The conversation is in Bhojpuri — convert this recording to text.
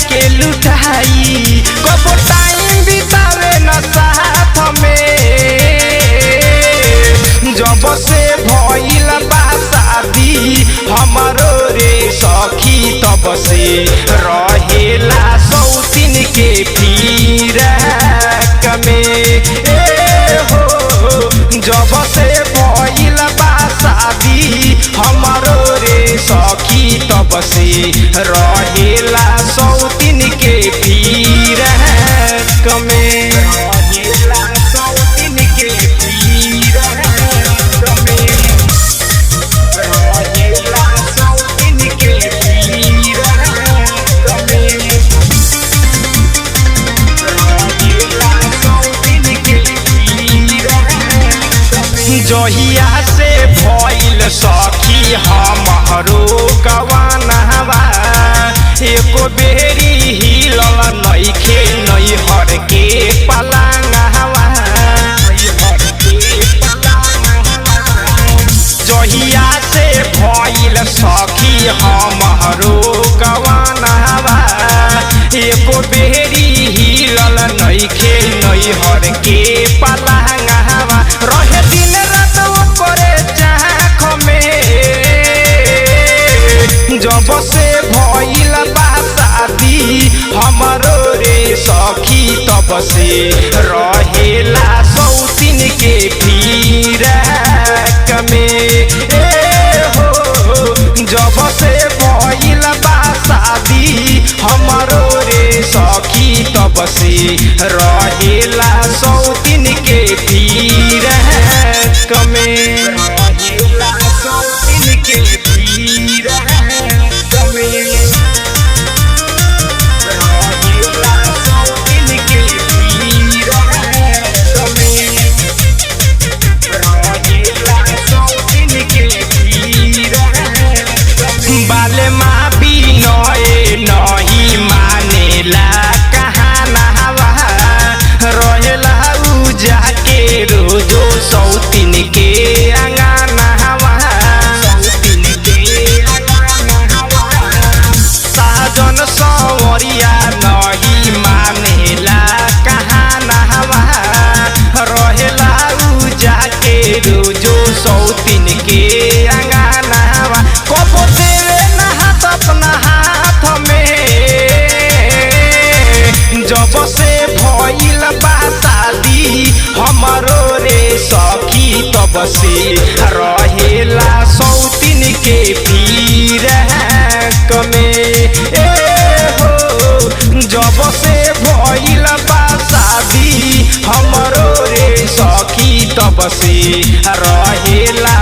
के लुटाई कबो टाइम बितावे न साथ में जब से भइल बा शादी हमरो रे सखी तब से रहेला सौतीन के फिराक में हो जब से भइल बा शादी हमरो रे सखी तब से रहेला सौतीन के फिराक में रहेला सौतीन के फिराक में रहेला सौतीन के फिराक में रहेला सौतीन के फिराक में जहिया से भइल सखी हमरो गवानवा एको बेरी हिलल नइखे नैहर के पलंगवा जहिया से भइल सखी हमरो गवानवा एको बेरी हिलल नइखे नैहर के पलंगवा रहे दिन रात ओकरे चाख में जब से भइल बा शादी हमरो रे सखी तब से रहेला सौतीन के फिराक में हो जब से भइल बा शादी हमरो रे सखी तब से रहेला सौतीन के फिराक में रहेला सौतीन के फिराक बाले माँ भी नए नहीं मानेला कहानवा रहेला उ जाके रोजो सौतीन के अंगनवा सौतीन के अंगनवा साजन संवरिया नहीं मानेला कहानवा रहेला उ जाके रोजो सौतीन के अंगनवा कबो देवे ना हाथ अपना हाथ में जब से भइल बा शादी हमरो रे सखी तब से रहेला सौतीन के फिराक में हो जब से भइल बा शादी हमरो रे सखी तब से रहेला